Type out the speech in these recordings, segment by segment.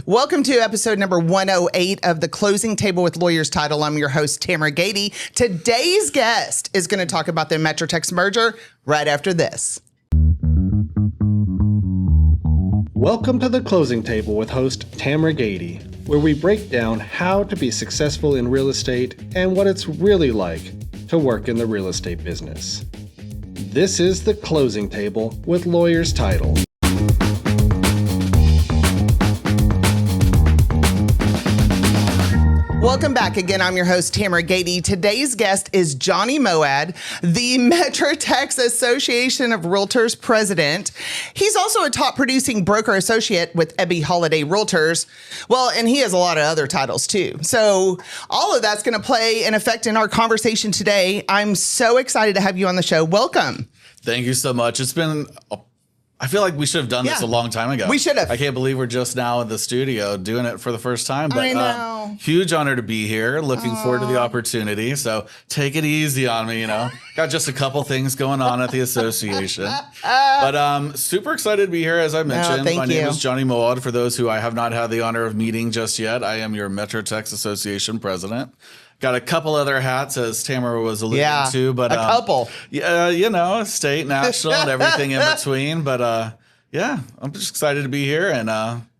Welcome to episode number 108 of the Closing Table with Lawyers title. I'm your host, Tamera Gaede. Today's guest is going to talk about the MetroTex merger right after this. Welcome to the Closing Table with host Tamera Gaede, where we break down how to be successful in real estate and what it's really like to work in the real estate business. This is the Closing Table with Lawyers title. Welcome back again. I'm your host, Tamera Gaede. Today's guest is Johnny Mowad, the MetroTex Association of REALTORS president. He's also a top producing broker associate with Ebby Halliday Realtors. Well, and he has a lot of other titles too. So all of that's going to play an effect in our conversation today. I'm so excited to have you on the show. Welcome. Thank you so much. It's been, I feel like we should have done this a long time ago. We should have. I can't believe we're just now in the studio doing it for the first time. But I know. Huge honor to be here. Looking forward to the opportunity. So take it easy on me, Got just a couple things going on at the association. But super excited to be here, as I mentioned. My name is Johnny Mowad. For those who I have not had the honor of meeting just yet, I am your MetroTex Association president. Got a couple other hats, as Tamera was alluding to, but a couple. Yeah, state, national, and everything in between. But I'm just excited to be here, and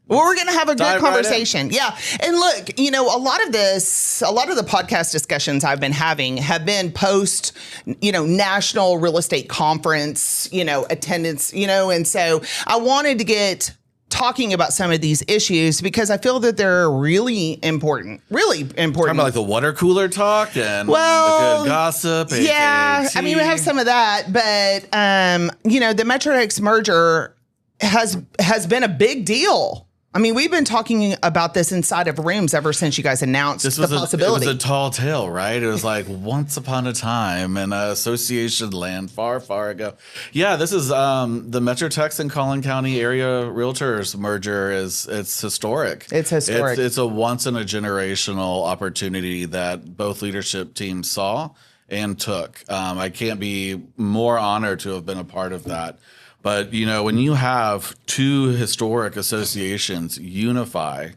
well, we're going to have a good conversation. Yeah. And look, a lot of the podcast discussions I've been having have been post, national real estate conference, attendance, and so I wanted to get talking about some of these issues because I feel that they're really important. Talking about like the water cooler talk and the good gossip. Yeah, I mean, we have some of that, but the MetroTex merger has been a big deal. I mean, we've been talking about this inside of rooms ever since you guys announced the possibility. It was a tall tale, right? It was like once upon a time in association land far, far ago. Yeah, this is the MetroTex and Collin County area realtors merger. It's historic. It's historic. It's a once in a generational opportunity that both leadership teams saw and took. I can't be more honored to have been a part of that. But, when you have two historic associations unify,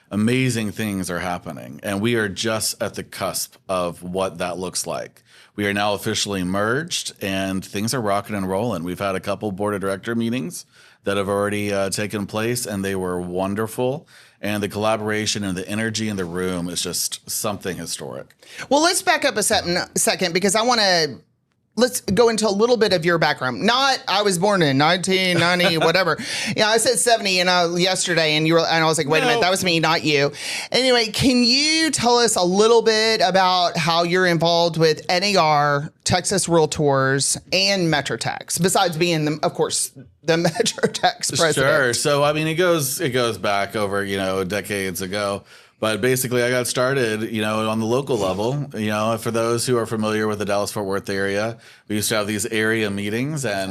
amazing things are happening. And we are just at the cusp of what that looks like. We are now officially merged and things are rocking and rolling. We've had a couple board of director meetings that have already taken place, and they were wonderful. And the collaboration and the energy in the room is just something historic. Well, let's back up a second because let's go into a little bit of your background. I was born in 1990, whatever. I said 70 yesterday, and I was like, wait a minute, that was me, not you. Anyway, can you tell us a little bit about how you're involved with NAR, Texas Realtors, and MetroTex, besides being, the MetroTex president? Sure. So, I mean, it goes back over, decades ago. But basically, I got started, on the local level. For those who are familiar with the Dallas-Fort Worth area, we used to have these area meetings, and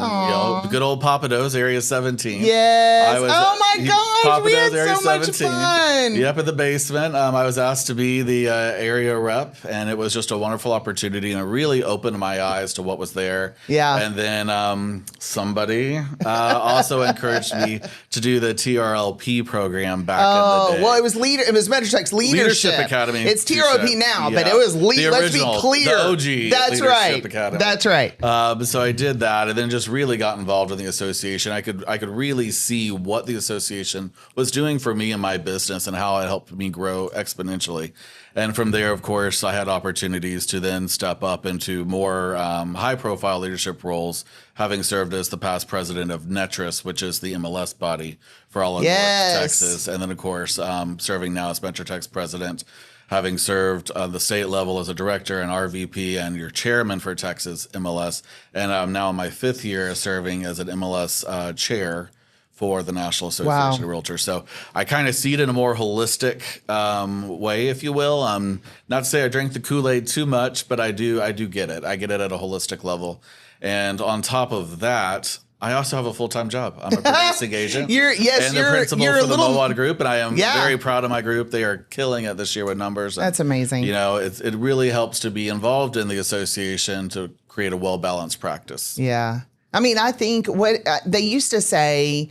good old Papados, Area 17. Yes. Oh my gosh, we had Area so much fun. Yep, in the basement. I was asked to be the area rep, and it was just a wonderful opportunity, and it really opened my eyes to what was there. Yeah. And then somebody also encouraged me to do the TRLP program back in the day. Well, it was MetroTex Leadership Academy. It's TRLP now, but it was let's be clear. The OG That's Leadership right. Academy. That's right. So I did that, and then just really got involved in the association. I could really see what the association was doing for me and my business, and how it helped me grow exponentially. And from there, of course, I had opportunities to then step up into more high-profile leadership roles, having served as the past president of NETRIS, which is the MLS body for all of North Texas. And then, of course, serving now as MetroTex president, having served the state level as a director and RVP and your chairman for Texas MLS. And I'm now in my 5th year serving as an MLS chair for the National Association of Realtors. So I kind of see it in a more holistic way, if you will. Not to say I drink the Kool-Aid too much, but I do get it. I get it at a holistic level. And on top of that, I also have a full-time job. I'm a producing agent. You're the principal for the Mowad Group, and I am very proud of my group. They are killing it this year with numbers. That's amazing. It really helps to be involved in the association to create a well-balanced practice. Yeah. I mean, I think what they used to say,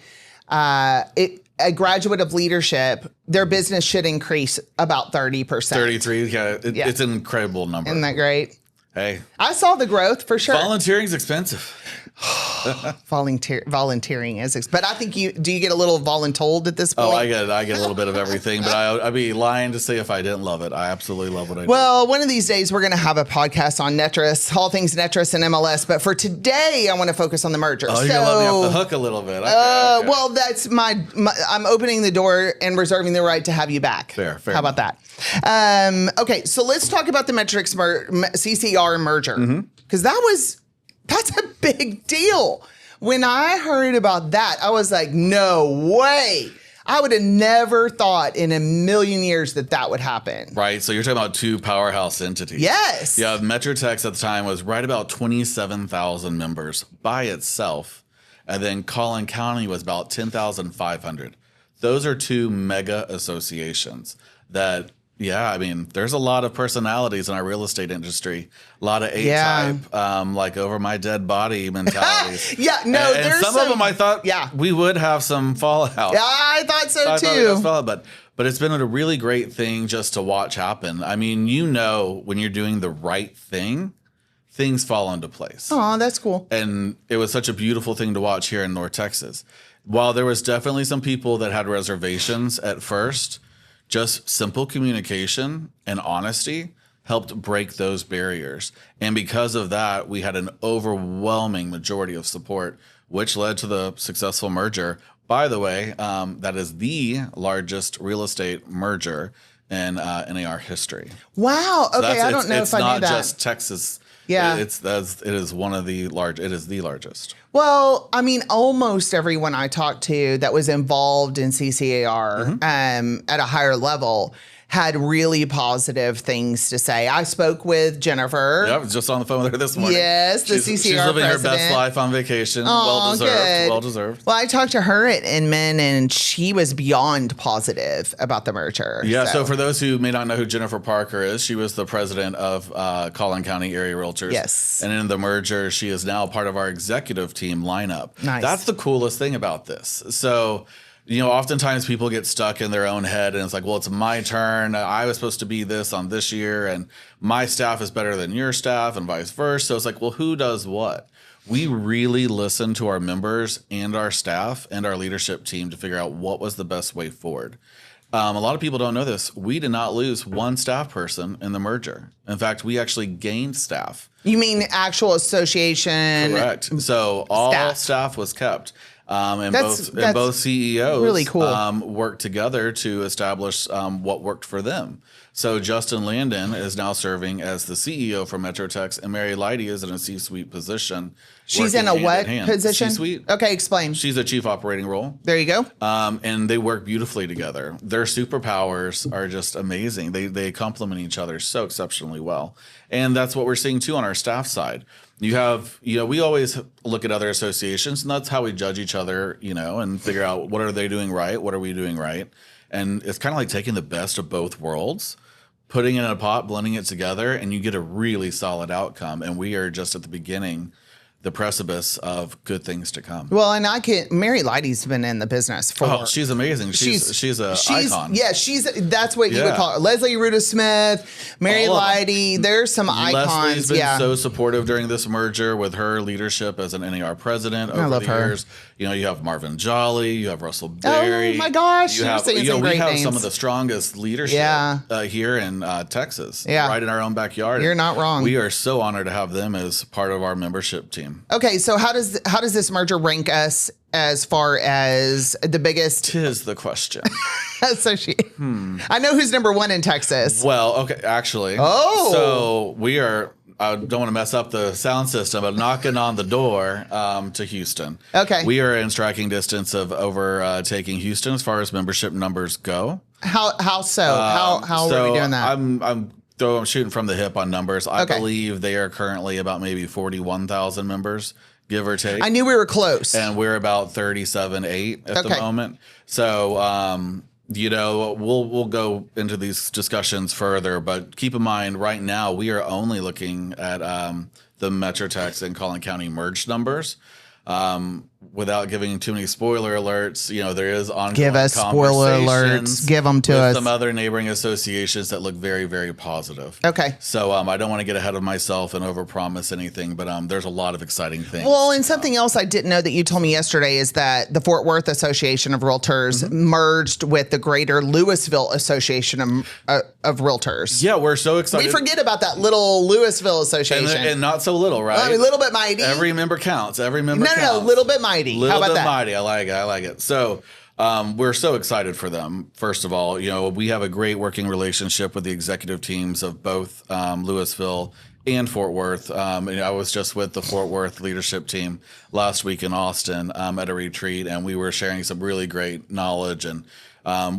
a graduate of leadership, their business should increase about 30%. 33. Yeah, it's an incredible number. Isn't that great? Hey, I saw the growth for sure. volunteering's expensive. Volunteering is, but I think do you get a little voluntold at this point? Oh, I get a little bit of everything, but I'd be lying to say if I didn't love it. I absolutely love what I do. Well, one of these days we're going to have a podcast on NETRIS, all things NETRIS and MLS. But for today, I want to focus on the merger. Oh, you're gonna let me off the hook a little bit. Okay. Well, that's I'm opening the door and reserving the right to have you back. Fair. How about that? Okay, so let's talk about the MetroTex CCAR merger, because that's a big deal. When I heard about that, I was like, no way. I would have never thought in a million years that would happen. Right. So you're talking about two powerhouse entities. Yes. Yeah. MetroTex at the time was right about 27,000 members by itself. And then Collin County was about 10,500. Those are two mega associations that, yeah, I mean, there's a lot of personalities in our real estate industry. A lot of A-type, like over my dead body mentalities. And there's some of them I thought we would have some fallout. Yeah, I thought so too. But it's been a really great thing just to watch happen. I mean, when you're doing the right thing, things fall into place. Oh, that's cool. And it was such a beautiful thing to watch here in North Texas. While there was definitely some people that had reservations at first, just simple communication and honesty helped break those barriers. And because of that, we had an overwhelming majority of support, which led to the successful merger. By the way, that is the largest real estate merger in NAR history. Wow. Okay, I don't know if I knew that. It's not just Texas. Yeah. It is one of the it is the largest. Well, I mean, almost everyone I talked to that was involved in CCAR at a higher level had really positive things to say. I spoke with Jennifer. Yeah, I was just on the phone with her this morning. Yes, the CCAR president. She's living her best life on vacation. Oh, good. Well deserved. Well, I talked to her at Inman, and she was beyond positive about the merger. Yeah, so for those who may not know who Jennifer Parker is, she was the president of Collin County Area Realtors. Yes. And in the merger, she is now part of our executive team lineup. Nice. That's the coolest thing about this. So, oftentimes people get stuck in their own head and it's like, well, it's my turn. I was supposed to be this on this year and my staff is better than your staff and vice versa. So it's like, well, who does what? We really listened to our members and our staff and our leadership team to figure out what was the best way forward. A lot of people don't know this. We did not lose one staff person in the merger. In fact, we actually gained staff. You mean actual association? Correct. So all staff was kept. And both CEOs really cool. Worked together to establish what worked for them. So Justin Landon is now serving as the CEO for MetroTex, and Mary Lighty is in a C-suite position. She's in a what position? C-suite. Okay, explain. She's a chief operating role. There you go. And they work beautifully together. Their superpowers are just amazing. They complement each other so exceptionally well. And that's what we're seeing too on our staff side. You have, we always look at other associations, and that's how we judge each other, and figure out what are they doing right, what are we doing right. And it's kind of like taking the best of both worlds, putting it in a pot, blending it together, and you get a really solid outcome. And we are just at the beginning, the precipice of good things to come. Well, and Mary Lighty's been in the business for. Oh, she's amazing. She's an icon. Yeah, that's what you would call her. Leslie Ruda Smith, Mary Lighty. There's some icons. Leslie's been so supportive during this merger with her leadership as an NAR president over the years. You have Marvin Jolly, you have Russell Berry. Oh my gosh, we have names. some of the strongest leadership here in Texas, right in our own backyard. You're not wrong. We are so honored to have them as part of our membership team. Okay, so how does this merger rank us as far as the biggest? 'Tis the question. I know who's number one in Texas. Well, okay, actually. Oh. So we are, I don't want to mess up the sound system, but knocking on the door to Houston. Okay. We are in striking distance of overtaking Houston as far as membership numbers go. How so? How are we doing that? I'm shooting from the hip on numbers. I believe they are currently about maybe 41,000 members, give or take. I knew we were close. And we're about 37.8 at the moment. So, we'll go into these discussions further, but keep in mind right now we are only looking at the MetroTex and Collin County merged numbers. without giving too many spoiler alerts, there is ongoing Give us spoiler conversations alerts. Give them to with us. some other neighboring associations that look very, very positive. Okay. So I don't want to get ahead of myself and overpromise anything, but there's a lot of exciting things. Well, and something else I didn't know that you told me yesterday is that the Fort Worth Association of Realtors merged with the Greater Lewisville Association of Realtors. Yeah, we're so excited. We forget about that little Lewisville Association. And not so little, right? I mean, a little bit mighty. Every member counts. Every member counts. No, little bit mighty. Little How about bit that? mighty. I like it. So we're so excited for them. First of all, we have a great working relationship with the executive teams of both Lewisville and Fort Worth. I was just with the Fort Worth leadership team last week in Austin at a retreat, and we were sharing some really great knowledge. And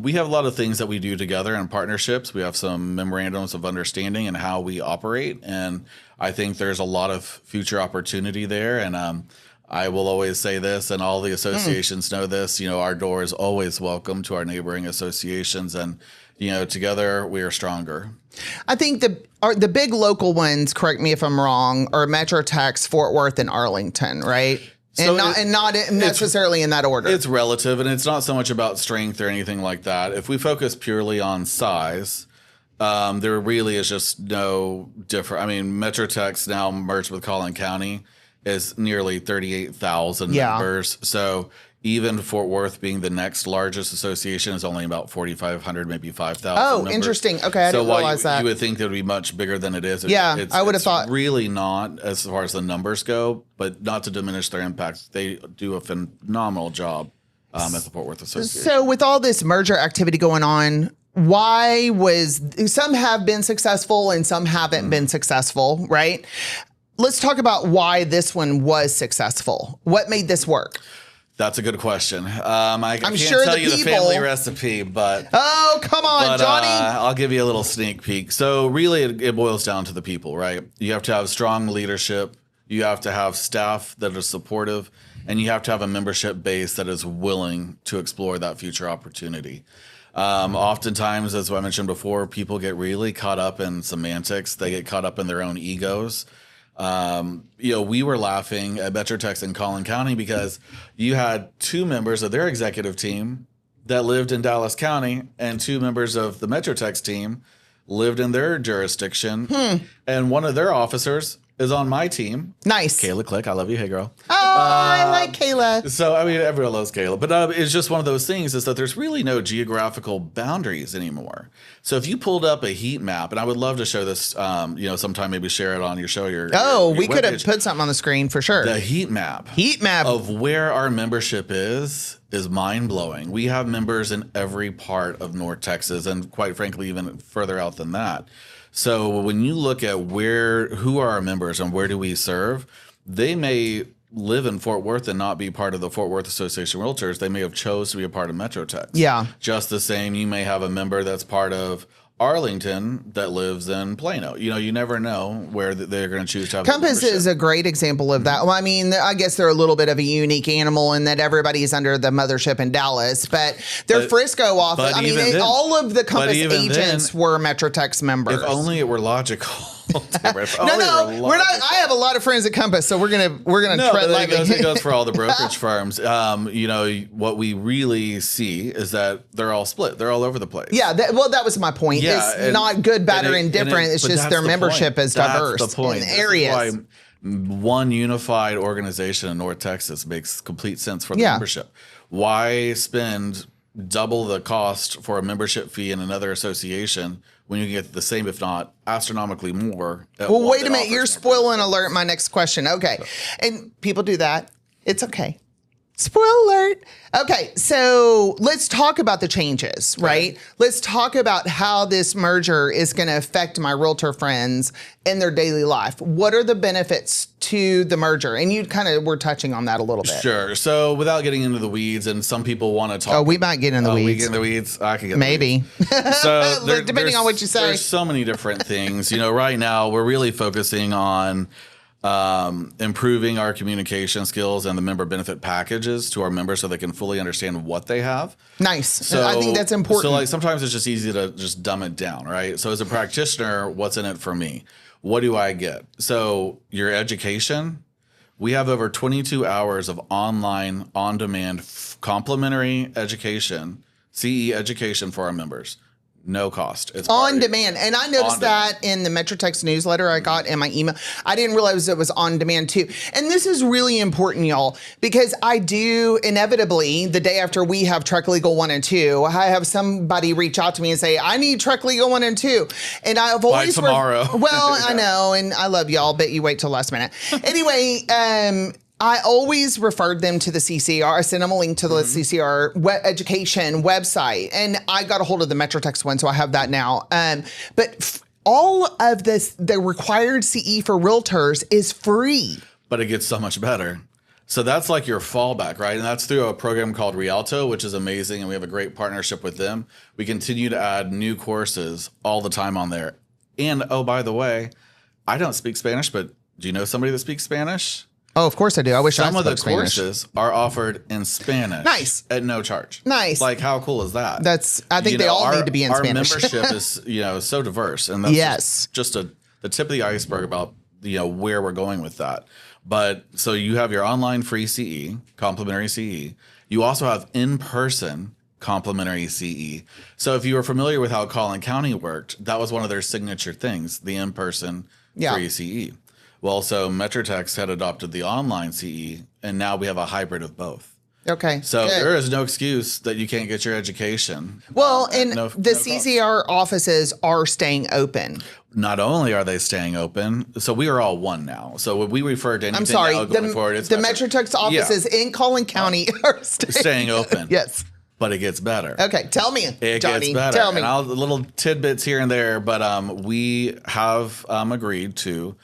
we have a lot of things that we do together in partnerships. We have some memorandums of understanding and how we operate, and I think there's a lot of future opportunity there. And I will always say this, and all the associations know this, our door is always welcome to our neighboring associations, and together we are stronger. I think the big local ones, correct me if I'm wrong, are MetroTex, Fort Worth, and Arlington, right? So and not necessarily in that order. It's relative, and it's not so much about strength or anything like that. If we focus purely on size, there really is just no different. I mean, MetroTex now merged with Collin County is nearly 38,000 members. So even Fort Worth being the next largest association is only about 4,500, maybe 5,000 members. Interesting. Okay, I didn't realize that. You would think it would be much bigger than it is. I would have thought. Really not as far as the numbers go, but not to diminish their impact. They do a phenomenal job at the Fort Worth Association. So with all this merger activity going on, why was some have been successful and some haven't been successful, right? Let's talk about why this one was successful. What made this work? That's a good question. I can't sure tell the you the people- family recipe, but Oh, come on, Johnny. I'll give you a little sneak peek. So really, it boils down to the people, right? You have to have strong leadership. You have to have staff that are supportive, and you have to have a membership base that is willing to explore that future opportunity. Oftentimes, as I mentioned before, people get really caught up in semantics. They get caught up in their own egos. We were laughing at MetroTex in Collin County because you had two members of their executive team that lived in Dallas County, and two members of the MetroTex team lived in their jurisdiction. And one of their officers is on my team. Nice. Kayla Click, I love you. Hey, girl. Oh, I like Kayla. So, I mean, everyone loves Kayla. But it's just one of those things is that there's really no geographical boundaries anymore. So if you pulled up a heat map, and I would love to show this, sometime maybe share it on your show. We could have put something on the screen for sure. The heat map of where our membership is mind-blowing. We have members in every part of North Texas, and quite frankly, even further out than that. So when you look at who are our members and where do we serve, they may live in Fort Worth and not be part of the Fort Worth Association of Realtors. They may have chose to be a part of MetroTex. Yeah. Just the same, you may have a member that's part of Arlington that lives in Plano. You never know where they're going to choose to have Compass is a great example of that. Well, I mean, I guess they're a little bit of a unique animal in that everybody's under the mothership in Dallas, but their Frisco office, all of the Compass agents were MetroTex members. If only it were logical. We're not. I have a lot of friends at Compass, so we're gonna tread lightly. It goes for all the brokerage firms. What we really see is that they're all split. They're all over the place. Yeah. That was my point. Yeah, it's not good, bad, or indifferent. It's just their membership is diverse That's the point. in areas. This is why one unified organization in North Texas makes complete sense for the membership. Why spend double the cost for a membership fee in another association when you get the same, if not astronomically more? Well, wait a minute. You're spoiling alert my next question. Okay. And people do that. It's okay. Spoiler alert. Okay, so let's talk about the changes, right? Let's talk about how this merger is going to affect my realtor friends in their daily life. What are the benefits to the merger? And you kind of were touching on that a little bit. Sure. So without getting into the weeds, and some people want to talk. Oh, we might get in the weeds. We get in the weeds. I could get maybe. In the weeds. So depending on what you say. There's so many different things. Right now we're really focusing on improving our communication skills and the member benefit packages to our members so they can fully understand what they have. Nice. So I think that's important. So sometimes it's just easy to just dumb it down, right? So as a practitioner, what's in it for me? What do I get? So your education, We have over 22 hours of online, on-demand, complimentary education, CE education for our members. No cost. It's on demand. And I noticed that in the MetroTex newsletter I got in my email. I didn't realize it was on demand too. And this is really important, y'all, because I do inevitably, the day after we have Truck Legal 1 and 2, I have somebody reach out to me and say, I need Truck Legal 1 and 2. And I've always... By tomorrow. Well, I know, and I love y'all, but you wait till last minute. Anyway, I always referred them to the CCAR. I sent them a link to the CCAR education website, and I got a hold of the MetroTex one, so I have that now. But all of this, the required CE for realtors is free. But it gets so much better. So that's like your fallback, right? And that's through a program called Realtor, which is amazing, and we have a great partnership with them. We continue to add new courses all the time on there. And, oh, by the way, I don't speak Spanish, but do you know somebody that speaks Spanish? Oh, of course I do. I wish I Some of the spoke Spanish. courses are offered in Spanish. Nice. At no charge. Nice. Like, how cool is that? I think they all need to be in Spanish. Our membership is, so diverse. And that's just the tip of the iceberg about, where we're going with that. But so you have your online free CE, complimentary CE. You also have in-person complimentary CE. So if you were familiar with how Collin County worked, that was one of their signature things, the in-person free CE. Well, so MetroTex had adopted the online CE, and now we have a hybrid of both. Okay. So good. there is no excuse that you can't get your education. Well, and the CCAR offices are staying open. Not only are they staying open, so we are all one now. So when we refer to anything I'm sorry, now going forward, it's the MetroTex offices in Collin County are staying open. Yes. But it gets better. Okay, tell me, It Johnny. gets better. Tell me. And little tidbits here and there, but we have agreed to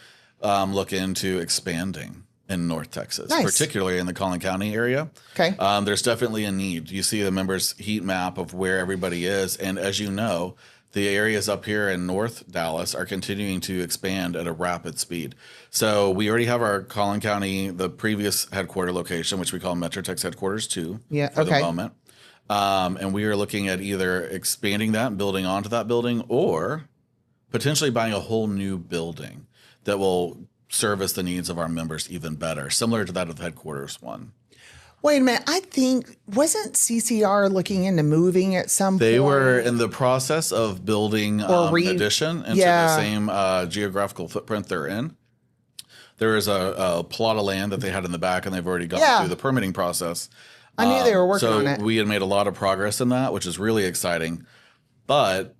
look into expanding in North Texas, particularly in the Collin County area. Okay. There's definitely a need. You see the members' heat map of where everybody is. And as you know, the areas up here in North Dallas are continuing to expand at a rapid speed. So we already have our Collin County, the previous headquarter location, which we call MetroTex Headquarters 2 for the moment. And we are looking at either expanding that and building onto that building or potentially buying a whole new building that will service the needs of our members even better, similar to that of the headquarters one. Wait a minute. I think, wasn't CCR looking into moving at some point? They were in the process of building an addition into the same geographical footprint they're in. There is a plot of land that they had in the back, and they've already gone through the permitting process. I knew they were working on it. So we had made a lot of progress in that, which is really exciting. But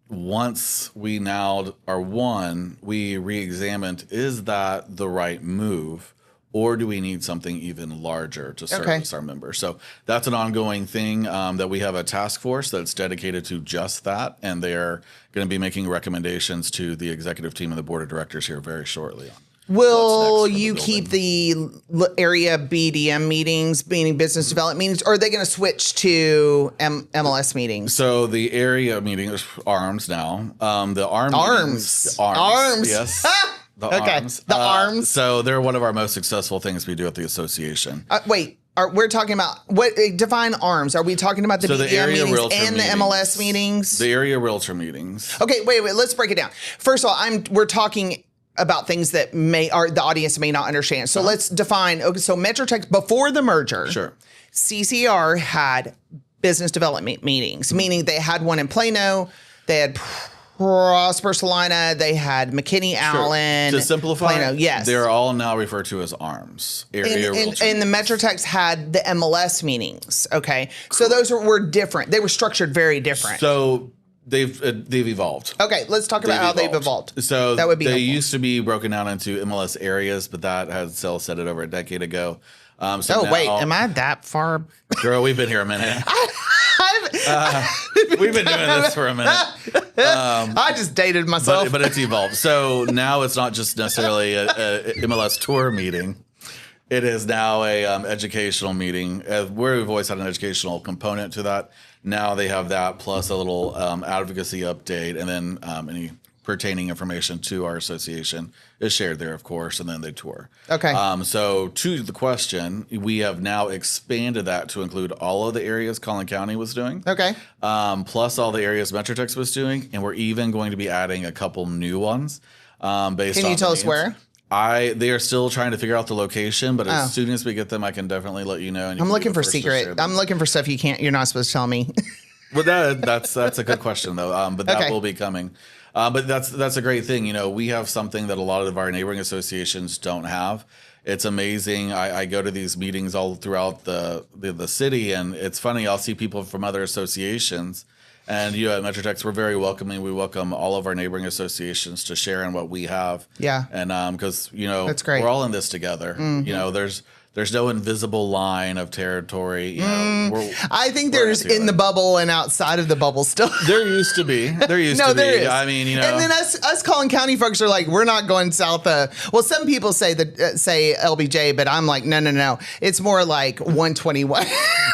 once we now are one, we re-examined, is that the right move? Or do we need something even larger to service our members? So that's an ongoing thing that we have a task force that's dedicated to just that. And they're going to be making recommendations to the executive team and the board of directors here very shortly. Will you keep the area BDM meetings, meaning business development meetings, or are they going to switch to MLS meetings? So the area meetings, ARMS now. The ARMS. ARMS. ARMS. Yes. The ARMS. The ARMS. So they're one of our most successful things we do at the association. Wait. We're talking about what define ARMS? Are we talking about the BDM meetings and the MLS meetings? The area realtor meetings. Okay, wait. Let's break it down. First of all, we're talking about things that the audience may not understand. So let's define. Okay, so MetroTex before the merger, CCR had business development meetings, meaning they had one in Plano, they had Prosper Salina, they had McKinney Allen. To simplify, Plano, yes, they're all now referred to as ARMS. And the MetroTex had the MLS meetings. Okay, so those were different. They were structured very different. So they've evolved. Okay, let's talk about how they've evolved. So that would be they helpful. used to be broken down into MLS areas, but that had said it over a decade ago. Am I that far? Girl, we've been here a minute. We've been doing this for a minute. I just dated myself. But it's evolved. So now it's not just necessarily a MLS tour meeting. It is now a educational meeting. Where we've always had an educational component to that. Now they have that plus a little advocacy update, and then any pertaining information to our association is shared there, of course, and then they tour. Okay. So to the question, we have now expanded that to include all of the areas Collin County was doing. Okay. Plus all the areas MetroTex was doing, and we're even going to be adding a couple new ones based on. Can you tell us where? They are still trying to figure out the location, but as soon as we get them, I can definitely let you know. And I'm looking for secret. I'm looking for stuff you're not supposed to tell me. Well, that's a good question though. But that will be coming. But that's a great thing. We have something that a lot of our neighboring associations don't have. It's amazing. I go to these meetings all throughout the city, and it's funny. I'll see people from other associations, and at MetroTex, we're very welcoming. We welcome all of our neighboring associations to share in what we have. Yeah. And because that's great. We're all in this together. There's no invisible line of territory. I think there's in the bubble and outside of the bubble still. There used to be. There used to be. There is. I mean, And then us Collin County folks are like, we're not going south. Well, some people say say LBJ, but I'm like, no. It's more like 121.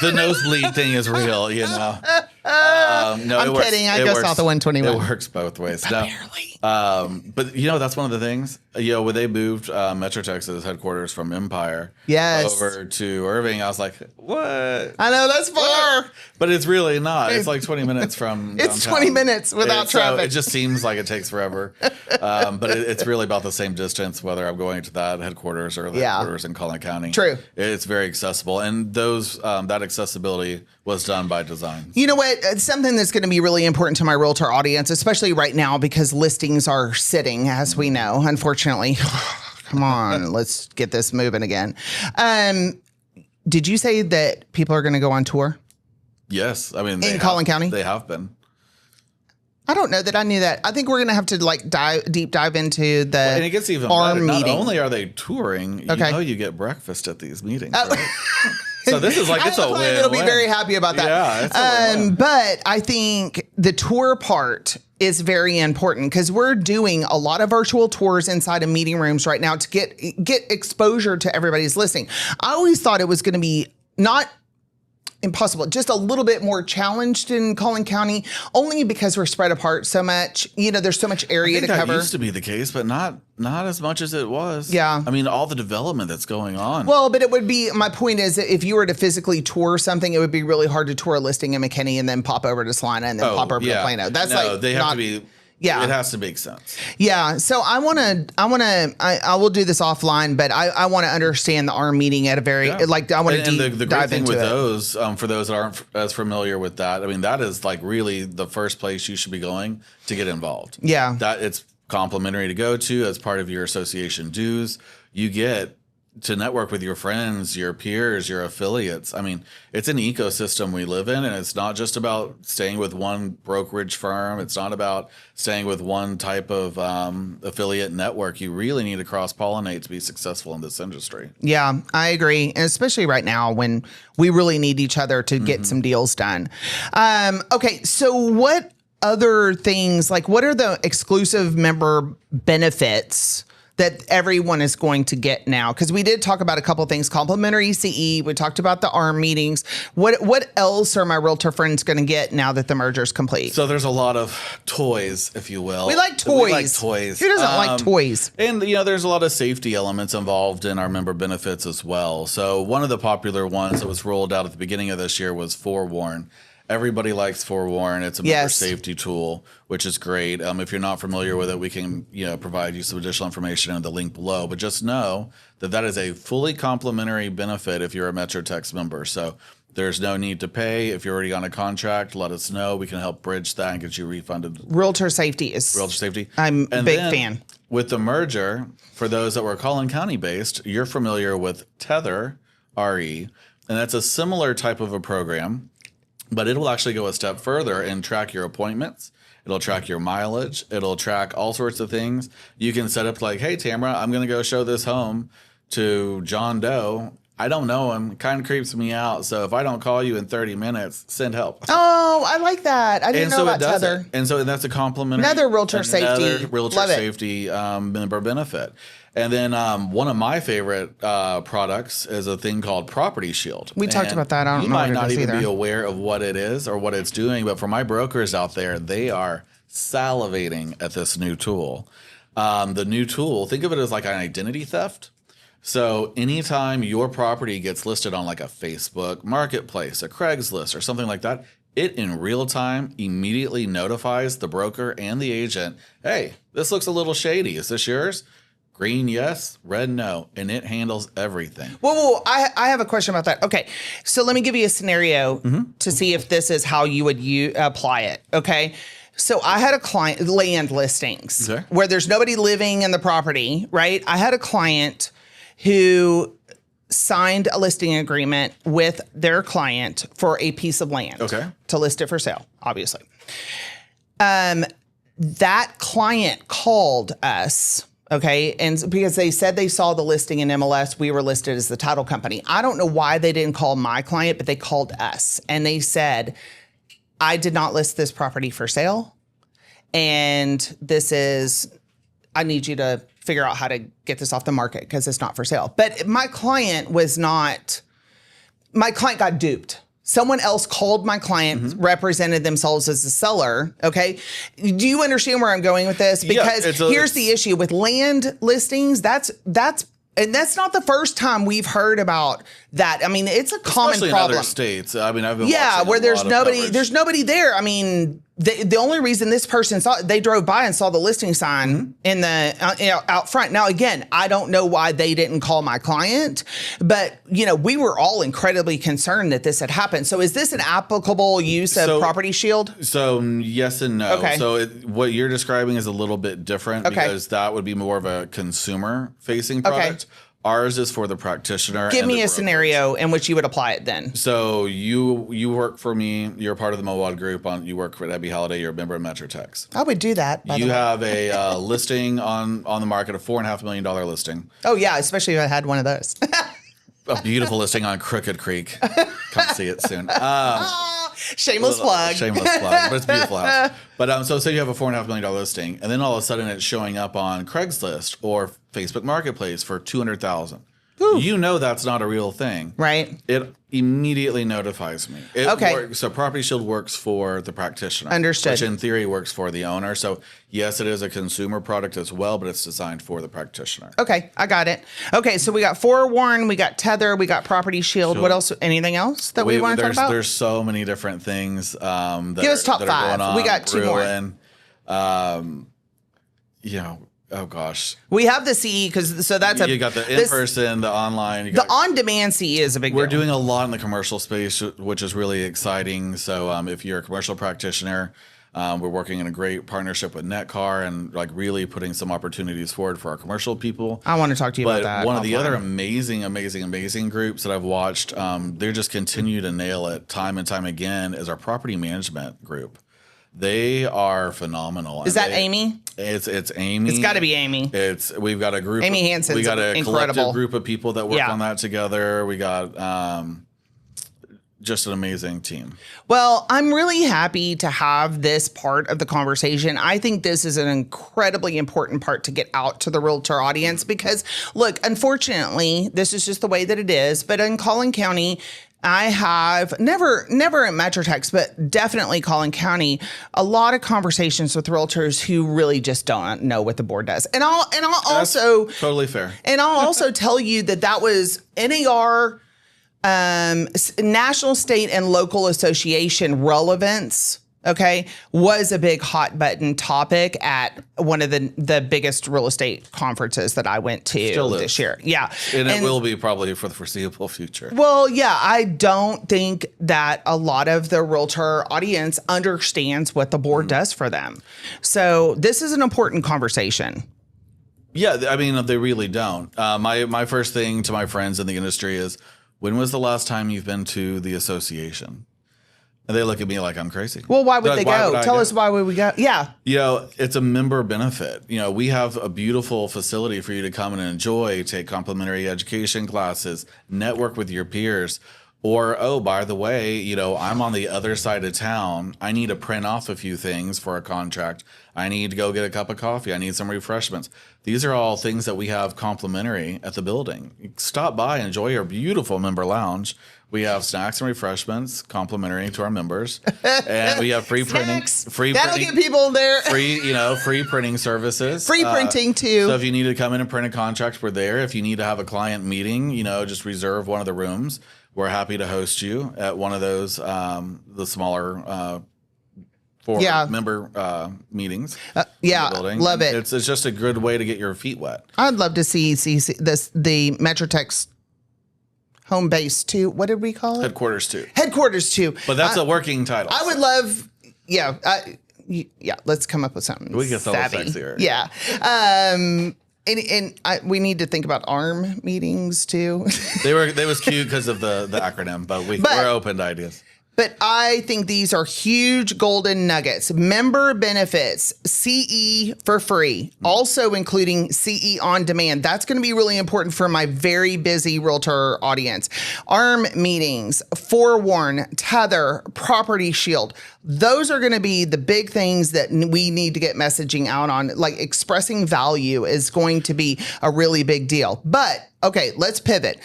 The nosebleed thing is real, No, I'm kidding. I go south of 121. It works both ways. Apparently. But that's one of the things. When they moved MetroTex's headquarters from Empire over to Irving, I was like, what? I know, that's far. But it's really not. It's like 20 minutes from downtown. It's 20 minutes without traffic. So it just seems like it takes forever. But it's really about the same distance, whether I'm going to that headquarters or the headquarters in Collin County. True. It's very accessible. And that accessibility was done by design. You know what? It's something that's going to be really important to my realtor audience, especially right now because listings are sitting, as we know, unfortunately. Come on, let's get this moving again. Did you say that people are going to go on tour? Yes. I mean, in Collin County? They have been. I don't know that I knew that. I think we're going to have to deep dive into the and it gets even ARM better. meeting. Not only are they touring, you get breakfast at these meetings. Right? So this is like, it's a win. It'll be very happy about that. Yeah, it's a win-win. But I think the tour part is very important because we're doing a lot of virtual tours inside of meeting rooms right now to get exposure to everybody's listing. I always thought it was going to be not impossible, just a little bit more challenged in Collin County, only because we're spread apart so much. There's so much area to cover. That used to be the case, but not as much as it was. Yeah. I mean, all the development that's going on. Well, but it would be, my point is that if you were to physically tour something, it would be really hard to tour a listing in McKinney and then pop over to Salina and then pop over to Plano. That's they have to be. Yeah, it has to make sense. Yeah, so I will do this offline, but I want to understand the ARM meeting at a very I want to deep dive into it. The great thing with those, for those that aren't as familiar with that, I mean, that is like really the first place you should be going to get involved. Yeah, that it's complimentary to go to as part of your association dues. You get to network with your friends, your peers, your affiliates. I mean, it's an ecosystem we live in, and it's not just about staying with one brokerage firm. It's not about staying with one type of affiliate network. You really need to cross-pollinate to be successful in this industry. Yeah, I agree. And especially right now when we really need each other to get some deals done. Okay, so what other things, like what are the exclusive member benefits that everyone is going to get now? Because we did talk about a couple of things, complimentary CE. We talked about the ARM meetings. What else are my realtor friends going to get now that the merger is complete? So there's a lot of toys, if you will. We like toys. We like toys. Who doesn't like toys? And, there's a lot of safety elements involved in our member benefits as well. So one of the popular ones that was rolled out at the beginning of this year was Forewarn. Everybody likes Forewarn. It's a member safety tool, which is great. If you're not familiar with it, we can provide you some additional information in the link below. But just know that is a fully complimentary benefit if you're a MetroTex member. So there's no need to pay. If you're already on a contract, let us know. We can help bridge that and get you refunded. Realtor safety is... Realtor safety. I'm a big fan. With the merger, for those that were Collin County based, you're familiar with Tether, RE, and that's a similar type of a program. But it will actually go a step further and track your appointments. It'll track your mileage. It'll track all sorts of things. You can set up like, hey, Tamera, I'm going to go show this home to John Doe. I don't know him. Kind of creeps me out. So if I don't call you in 30 minutes, send help. Oh, I like that. I didn't know about Tether. And so that's a complimentary. Another realtor safety. Member benefit. And then one of my favorite products is a thing called PropertyShield. We talked about that. I don't know. You might not even be aware of what it is or what it's doing, but for my brokers out there, they are salivating at this new tool. The new tool, think of it as like an identity theft. So anytime your property gets listed on like a Facebook marketplace, a Craigslist, or something like that, it in real time immediately notifies the broker and the agent, hey, this looks a little shady. Is this yours? Green, yes. Red, no. And it handles everything. Whoa, I have a question about that. Okay, so let me give you a scenario to see if this is how you would apply it. Okay, so I had a client, land listings, Okay. where there's nobody living in the property, right? I had a client who signed a listing agreement with their client for a piece of land to list it for sale, obviously. That client called us, okay, and because they said they saw the listing in MLS, we were listed as the title company. I don't know why they didn't call my client, but they called us and they said, I did not list this property for sale, and I need you to figure out how to get this off the market because it's not for sale. But my client got duped. Someone else called my client, represented themselves as the seller. Okay. Do you understand where I'm going with this? Because here's the issue with land listings. That's not the first time we've heard about that. I mean, it's a common Especially problem. in other states. I mean, I've been where there's nobody there. I mean, the only reason this person they drove by and saw the listing sign in the out front. Now, again, I don't know why they didn't call my client, but we were all incredibly concerned that this had happened. So, is this an applicable use of PropertyShield? So, yes and no. Okay. So, what you're describing is a little bit different because that would be more of a consumer-facing product. Ours is for the practitioner. Give me a scenario in which you would apply it then. So you work for me. You're part of the Mowad group. You work for Ebby Halliday. You're a member of MetroTex. I would do that. You have a listing on the market, a $4.5 million listing. Oh yeah, especially if I had one of those. A beautiful listing on Crooked Creek. Come see it soon. Shameless plug. Shameless plug, but it's a beautiful house. But so say you have a $4.5 million listing, and then all of a sudden it's showing up on Craigslist or Facebook Marketplace for $200,000. You know that's not a real thing, right? It immediately notifies me. So PropertyShield works for the practitioner, understood, which in theory works for the owner. So yes, it is a consumer product as well, but it's designed for the practitioner. Okay, I got it. Okay, so we got Forewarn, we got Tether, we got PropertyShield. What else? Anything else that we want to talk about? There's so many different things. Give us top five. We got two more. Oh gosh, we have the CE because that's you got the in-person, the online. The on-demand CE is a big. We're deal. doing a lot in the commercial space, which is really exciting. So if you're a commercial practitioner, we're working in a great partnership with Netcar and really putting some opportunities forward for our commercial people. I want to talk to you about that. One of the other amazing groups that I've watched, they just continue to nail it time and time again, is our property management group. They are phenomenal. Is that Amy? It's Amy. It's got to be Amy. We've got a group. Amy Hansen's we got a incredible collective group of people that work on that together. We got just an amazing team. Well, I'm really happy to have this part of the conversation. I think this is an incredibly important part to get out to the realtor audience because, look, unfortunately, this is just the way that it is. But in Collin County, I have never at MetroTex, but definitely Collin County, a lot of conversations with realtors who really just don't know what the board does. And I'll also totally fair. And I'll also tell you that was NAR, National, State, and Local Association relevance. Okay, was a big hot button topic at one of the biggest real estate conferences that I went to this year. Yeah. And it will be probably for the foreseeable future. Well, yeah, I don't think that a lot of the realtor audience understands what the board does for them. So this is an important conversation. Yeah, I mean, they really don't. My first thing to my friends in the industry is, when was the last time you've been to the association? And they look at me like I'm crazy. Well, why would they go? Tell us why would we go? Yeah. It's a member benefit. We have a beautiful facility for you to come and enjoy, take complimentary education classes, network with your peers. Or, oh, by the way, I'm on the other side of town. I need to print off a few things for a contract. I need to go get a cup of coffee. I need some refreshments. These are all things that we have complimentary at the building. Stop by, enjoy our beautiful member lounge. We have snacks and refreshments complimentary to our members, and we have free printing. That'll get people there. Free printing services. Free printing too. So if you need to come in and print a contract, we're there. If you need to have a client meeting, just reserve one of the rooms. We're happy to host you at one of those, the smaller for Yeah. member meetings. Yeah, in the building. love it. It's just a good way to get your feet wet. I'd love to see the MetroTex home base too. What did we call it? Headquarters too. Headquarters too. But that's a working title. I would love, yeah. Let's come up with something. We get so savvy. sexier. Yeah. We need to think about ARM meetings too. They was cute because of the acronym, but we're open to ideas. But I think these are huge golden nuggets. Member benefits, CE for free, also including CE on demand. That's going to be really important for my very busy realtor audience. ARM meetings, Forewarn, Tether, PropertyShield. Those are going to be the big things that we need to get messaging out on. Like expressing value is going to be a really big deal. But okay, let's pivot.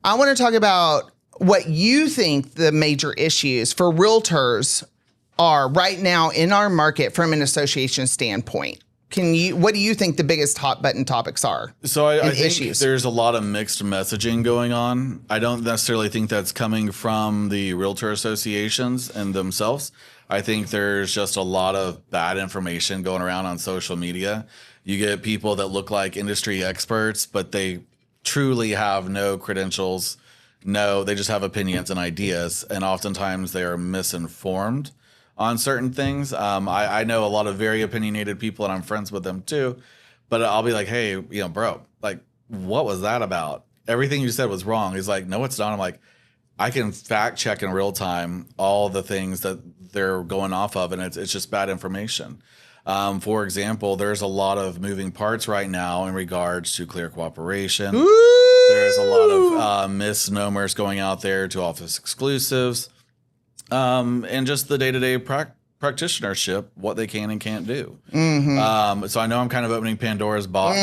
I want to talk about what you think the major issues for realtors are right now in our market from an association standpoint. What do you think the biggest hot button topics are? So I think issues? There's a lot of mixed messaging going on. I don't necessarily think that's coming from the realtor associations and themselves. I think there's just a lot of bad information going around on social media. You get people that look like industry experts, but they truly have no credentials. No, they just have opinions and ideas, and oftentimes they are misinformed on certain things. I know a lot of very opinionated people, and I'm friends with them too. But I'll be like, hey, bro, like, what was that about? Everything you said was wrong. He's like, no, it's not. I'm like, I can fact check in real time all the things that they're going off of, and it's just bad information. For example, there's a lot of moving parts right now in regards to clear cooperation. There's a lot of misnomers going out there to office exclusives, and just the day-to-day practitionership, what they can and can't do. So I know I'm kind of opening Pandora's box.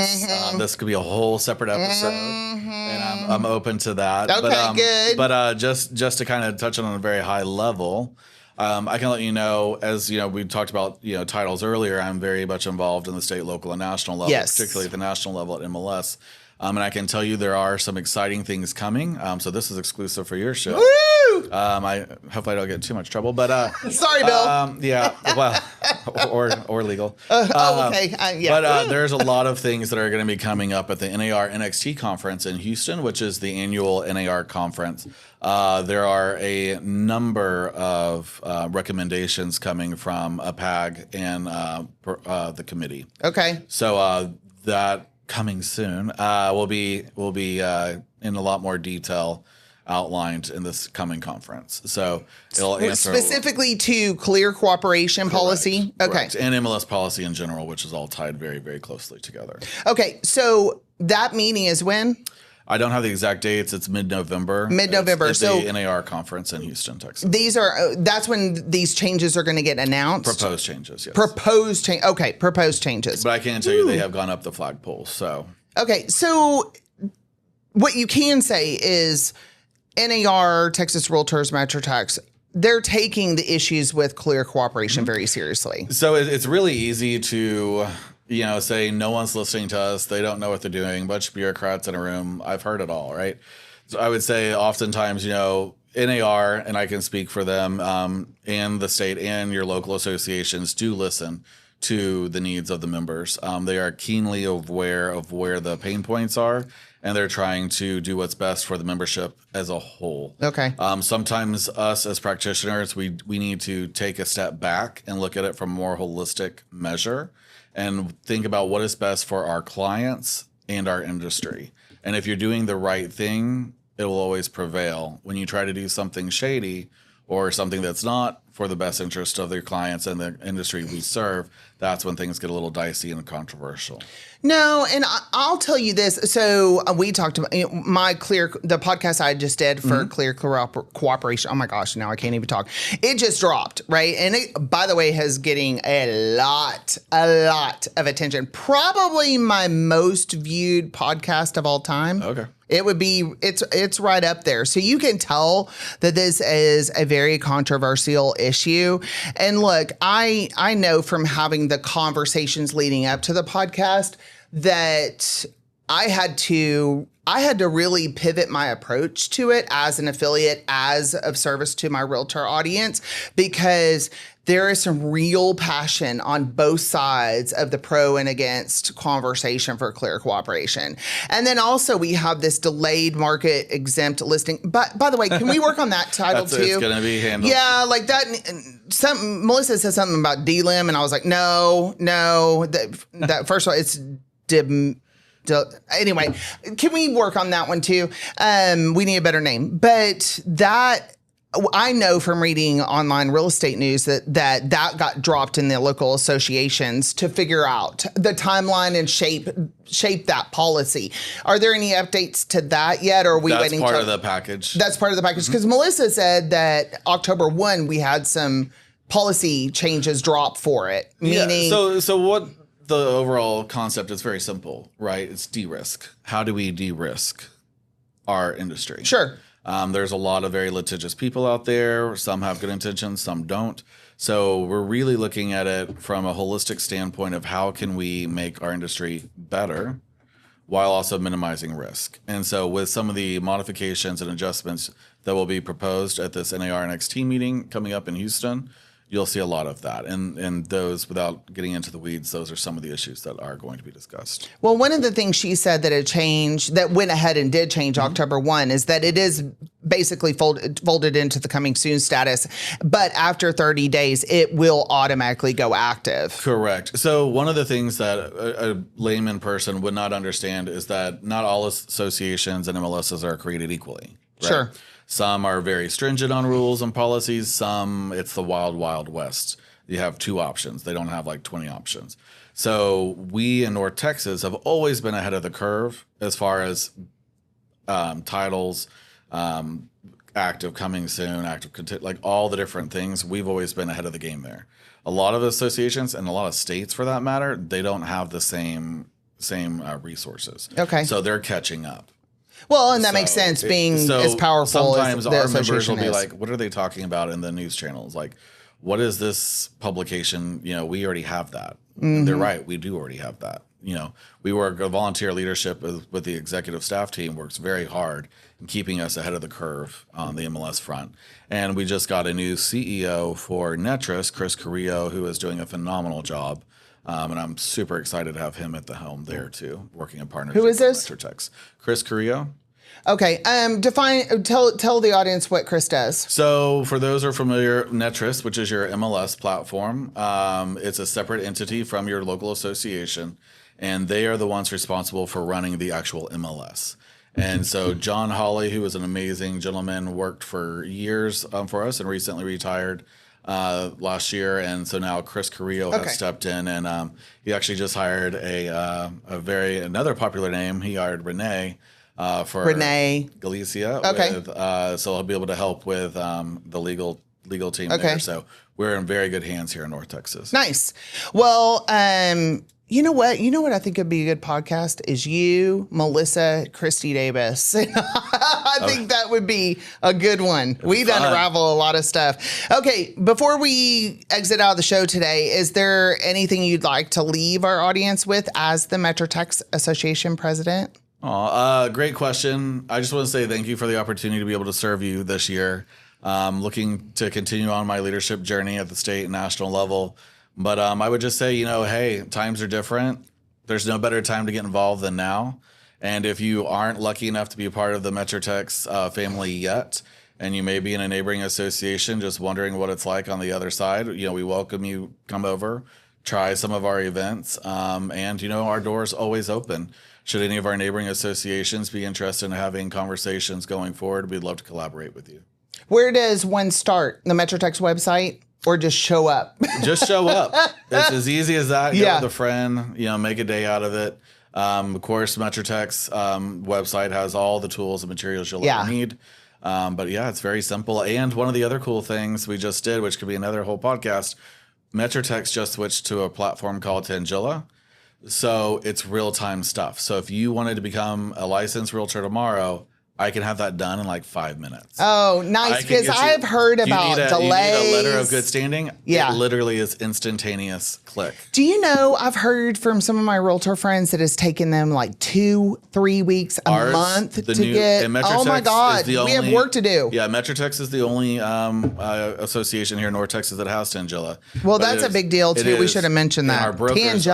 This could be a whole separate episode, and I'm open to that. Okay, good. But just to kind of touch on a very high level, I can let you know, as we talked about titles earlier, I'm very much involved in the state, local, and national level, Yes. particularly at the national level at MLS. And I can tell you there are some exciting things coming. So this is exclusive for your show. Woo! Hopefully I don't get in too much trouble, but Sorry, Bill. yeah, well, or legal. Okay. Yeah. But there's a lot of things that are going to be coming up at the NAR NXT conference in Houston, which is the annual NAR conference. There are a number of recommendations coming from APAG and the committee. Okay. So that coming soon will be in a lot more detail outlined in this coming conference. So it'll answer Specifically to clear cooperation policy. Correct. Okay. And MLS policy in general, which is all tied very, very closely together. Okay. So that meeting is when? I don't have the exact dates. It's mid-November. Mid-November. It's So the NAR conference in Houston, Texas. That's when these changes are going to get announced. Proposed changes, yes. Proposed changes. But I can tell you they have gone up the flagpole. So Okay. So what you can say is NAR, Texas Realtors, MetroTex, they're taking the issues with clear cooperation very seriously. So it's really easy to say no one's listening to us. They don't know what they're doing. Bunch of bureaucrats in a room. I've heard it all, right? So I would say oftentimes, NAR, and I can speak for them, and the state and your local associations do listen to the needs of the members. They are keenly aware of where the pain points are, and they're trying to do what's best for the membership as a whole. Okay. Sometimes us as practitioners, we need to take a step back and look at it from a more holistic measure and think about what is best for our clients and our industry. And if you're doing the right thing, it will always prevail. When you try to do something shady or something that's not for the best interest of their clients and the industry we serve, that's when things get a little dicey and controversial. No, and I'll tell you this. So we talked about the podcast I just did for clear cooperation. Oh my gosh, now I can't even talk. It just dropped, right? And it, by the way, has getting a lot of attention. Probably my most viewed podcast of all time. Okay. It would be, it's right up there. So you can tell that this is a very controversial issue. And look, I know from having the conversations leading up to the podcast that I had to really pivot my approach to it as an affiliate, as of service to my realtor audience, because there is some real passion on both sides of the pro and against conversation for clear cooperation. And then also we have this delayed market exempt listing. But by the way, can we work on that title too? It's going to be handled. Yeah, like that. Melissa said something about DLIM, and I was like, no. That first of all, it's anyway, can we work on that one too? We need a better name. But that, I know from reading online real estate news that got dropped in the local associations to figure out the timeline and shape that policy. Are there any updates to that yet, or are we waiting? That's part of the package. That's part of the package, because Melissa said that October 1 we had some policy changes drop for it. Meaning, so what the overall concept is very simple, right? It's de-risk. How do we de-risk our industry? Sure. There's a lot of very litigious people out there. Some have good intentions, some don't. So we're really looking at it from a holistic standpoint of how can we make our industry better while also minimizing risk. And so with some of the modifications and adjustments that will be proposed at this NAR NXT meeting coming up in Houston, you'll see a lot of that. And those, without getting into the weeds, those are some of the issues that are going to be discussed. Well, one of the things she said that had changed, that went ahead and did change October 1, is that it is basically folded into the coming soon status. But after 30 days, it will automatically go active. Correct. So one of the things that a layman person would not understand is that not all associations and MLSs are created equally. Right? Sure. Some are very stringent on rules and policies. Some, it's the wild, wild west. You have 2 options. They don't have like 20 options. So we in North Texas have always been ahead of the curve as far as titles, active coming soon, active, like all the different things. We've always been ahead of the game there. A lot of associations and a lot of states, for that matter, they don't have the same resources. Okay. So they're catching up. Well, and that makes sense, being as powerful sometimes as the our members will association be is. like, what are they talking about in the news channels? Like, what is this publication? We already have that. And they're right. We do already have that. We work, a volunteer leadership with the executive staff team works very hard in keeping us ahead of the curve on the MLS front. And we just got a new CEO for Netris, Chris Carrillo, who is doing a phenomenal job. And I'm super excited to have him at the helm there too, working in partnership. Who is this? With MetroTex. Chris Carrillo. Okay. Tell the audience what Chris does. So for those who are familiar, Netris, which is your MLS platform, it's a separate entity from your local association, and they are the ones responsible for running the actual MLS. And so John Hawley, who was an amazing gentleman, worked for years for us and recently retired last year. And so now Chris Carrillo has stepped in, and he actually just hired another popular name. He hired Renee Galicia. Okay. So he'll be able to help with the legal team there. So we're in very good hands here in North Texas. Nice. Well, you know what? I think would be a good podcast is you, Melissa, Christy Davis. I think that would be a good one. We'd unravel a lot of stuff. Okay, before we exit out of the show today, is there anything you'd like to leave our audience with as the MetroTex Association president? Great question. I just want to say thank you for the opportunity to be able to serve you this year. Looking to continue on my leadership journey at the state and national level. But I would just say, hey, times are different. There's no better time to get involved than now. And if you aren't lucky enough to be a part of the MetroTex family yet, and you may be in a neighboring association just wondering what it's like on the other side, we welcome you. Come over, try some of our events. And our door's always open. Should any of our neighboring associations be interested in having conversations going forward, we'd love to collaborate with you. Where does one start? The MetroTex website? Or just show up? Just show up. It's as easy as that. Go with a friend, make a day out of it. Of course, MetroTex website has all the tools and materials you'll ever need. But it's very simple. And one of the other cool things we just did, which could be another whole podcast, MetroTex just switched to a platform called Tangilla. So it's real-time stuff. So if you wanted to become a licensed realtor tomorrow, I can have that done in like 5 minutes. Oh, nice. Because I've heard about delays. You need a letter of good standing. Yeah. It literally is instantaneous click. Do you know, I've heard from some of my realtor friends that it's taken them like 2-3 weeks, a month to get. Oh my God, we have work to do. Yeah, MetroTex is the only association here in North Texas that has Tangilla. Well, that's a big deal too. We should have mentioned that. Our brokers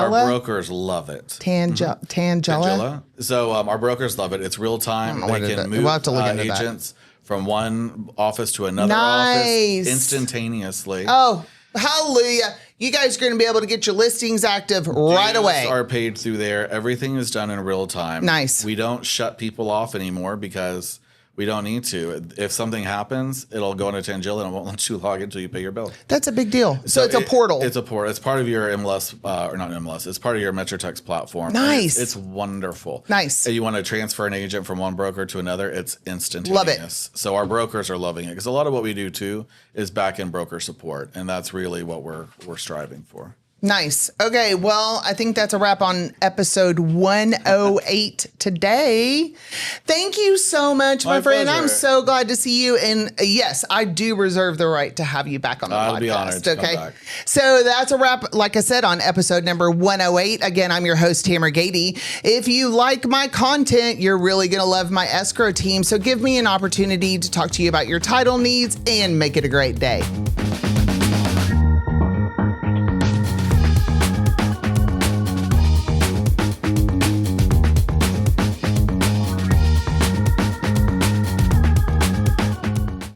love it. Tangilla? So our brokers love it. It's real time. They can move agents from one office to another office instantaneously. Oh, hallelujah. You guys are going to be able to get your listings active right away. Are paid through there. Everything is done in real time. Nice. We don't shut people off anymore because we don't need to. If something happens, it'll go into Tangilla and it won't let you log in until you pay your bill. That's a big deal. So it's a portal. It's a portal. It's part of your MLS, or not MLS. It's part of your MetroTex platform. Nice. It's wonderful. Nice. And you want to transfer an agent from one broker to another, it's instantaneous. Love it. So our brokers are loving it because a lot of what we do too is back-end broker support, and that's really what we're striving for. Nice. Okay, well, I think that's a wrap on episode 108 today. Thank you so much, my friend. pleasure. I'm so glad to see you. And yes, I do reserve the right to have you back on the podcast. I'll be honored to come back. So that's a wrap, like I said, on episode number 108. Again, I'm your host, Tamera Gaede. If you like my content, you're really going to love my escrow team. So give me an opportunity to talk to you about your title needs and make it a great day.